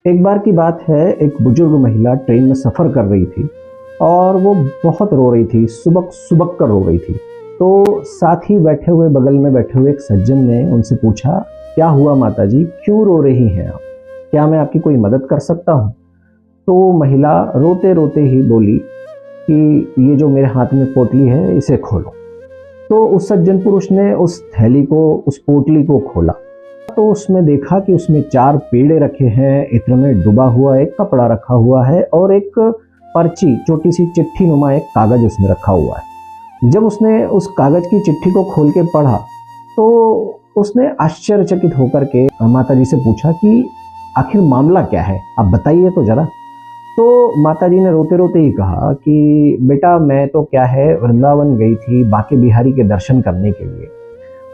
एक बार की बात है, एक बुजुर्ग महिला ट्रेन में सफ़र कर रही थी और वो बहुत रो रही थी, सुबक सुबक कर रो रही थी। तो साथ ही बैठे हुए, बगल में बैठे हुए एक सज्जन ने उनसे पूछा, क्या हुआ माताजी, क्यों रो रही हैं आप? क्या मैं आपकी कोई मदद कर सकता हूँ? तो वो महिला रोते रोते ही बोली कि ये जो मेरे हाथ में पोटली है, इसे खोलो। तो उस सज्जन पुरुष ने उस थैली को, उस पोटली को खोला तो उसमें देखा कि उसमें 4 पेड़े रखे हैं, इत्र में डूबा हुआ एक कपड़ा रखा हुआ है और एक पर्ची, छोटी सी चिट्ठी नुमा एक कागज उसमें रखा हुआ है। जब उसने उस कागज की चिट्ठी को खोल के पढ़ा तो उसने आश्चर्यचकित होकर के माता जी से पूछा कि आखिर मामला क्या है, आप बताइए तो जरा। तो माता जी ने रोते रोते ही कहा कि बेटा, मैं तो क्या है, वृंदावन गई थी बांके बिहारी के दर्शन करने के लिए।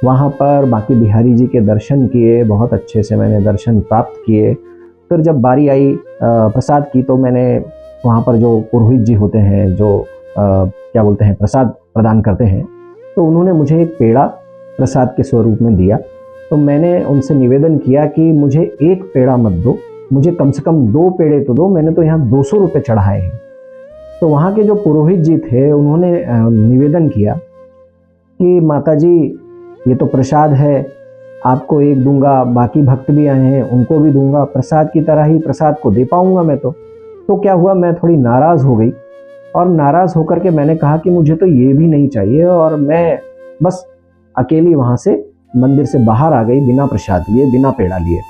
वहाँ पर बांके बिहारी जी के दर्शन किए, बहुत अच्छे से मैंने दर्शन प्राप्त किए। फिर जब बारी आई प्रसाद की, तो मैंने वहाँ पर जो पुरोहित जी होते हैं, जो क्या बोलते हैं, प्रसाद प्रदान करते हैं, तो उन्होंने मुझे एक पेड़ा प्रसाद के स्वरूप में दिया। तो मैंने उनसे निवेदन किया कि मुझे एक पेड़ा मत दो, मुझे कम से कम 2 पेड़े तो दो, मैंने तो यहाँ 200 रुपये चढ़ाए हैं। तो वहाँ के जो पुरोहित जी थे, उन्होंने निवेदन किया कि माता जी, ये तो प्रसाद है, आपको एक दूंगा, बाकी भक्त भी आए हैं उनको भी दूंगा, प्रसाद की तरह ही प्रसाद को दे पाऊंगा मैं तो क्या हुआ, मैं थोड़ी नाराज़ हो गई और नाराज़ होकर के मैंने कहा कि मुझे तो ये भी नहीं चाहिए, और मैं बस अकेली वहाँ से मंदिर से बाहर आ गई, बिना प्रसाद लिए, बिना पेड़ा लिए।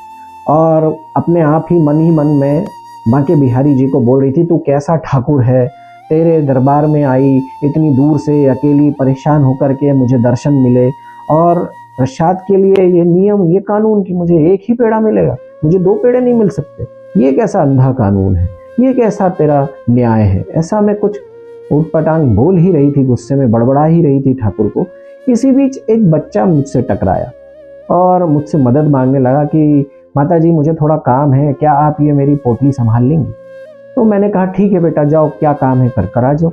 और अपने आप ही मन में बांके बिहारी जी को बोल रही थी, तू कैसा ठाकुर है, तेरे दरबार में आई इतनी दूर से अकेली, परेशान होकर के मुझे दर्शन मिले, और प्रसाद के लिए ये नियम, ये कानून कि मुझे एक ही पेड़ा मिलेगा, मुझे 2 पेड़े नहीं मिल सकते, ये कैसा अंधा कानून है, ये कैसा तेरा न्याय है। ऐसा मैं कुछ ऊटपटांग बोल ही रही थी, गुस्से में बड़बड़ा ही रही थी ठाकुर को। इसी बीच एक बच्चा मुझसे टकराया और मुझसे मदद मांगने लगा कि माता जी, मुझे थोड़ा काम है, क्या आप ये मेरी पोटली संभाल लेंगी? तो मैंने कहा ठीक है बेटा, जाओ, क्या काम है कर आ जाओ।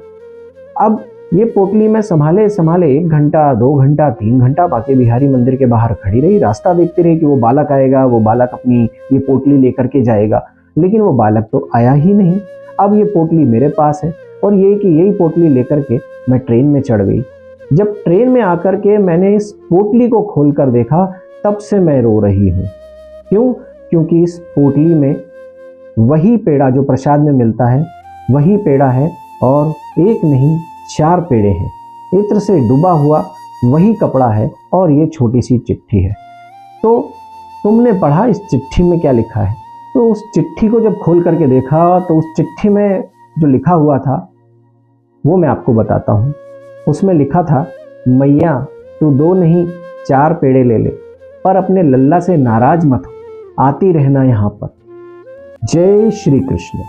अब ये पोटली मैं संभाले संभाले 1 घंटा, 2 घंटा, 3 घंटा बांके बिहारी मंदिर के बाहर खड़ी रही, रास्ता देखती रही कि वो बालक आएगा, वो बालक अपनी ये पोटली लेकर के जाएगा, लेकिन वो बालक तो आया ही नहीं। अब ये पोटली मेरे पास है और ये कि यही पोटली लेकर के मैं ट्रेन में चढ़ गई। जब ट्रेन में आकर के मैंने इस पोटली को खोल कर देखा, तब से मैं रो रही हूँ। क्यों? क्योंकि इस पोटली में वही पेड़ा जो प्रसाद में मिलता है, वही पेड़ा है, और एक नहीं 4 पेड़े हैं। इत्र से डूबा हुआ वही कपड़ा है और ये छोटी सी चिट्ठी है। तो तुमने पढ़ा इस चिट्ठी में क्या लिखा है? तो उस चिट्ठी को जब खोल करके देखा तो उस चिट्ठी में जो लिखा हुआ था वो मैं आपको बताता हूँ। उसमें लिखा था, मैया तू 2 नहीं 4 पेड़े ले ले, पर अपने लल्ला से नाराज मत हो, आती रहना यहाँ पर। जय श्री कृष्ण।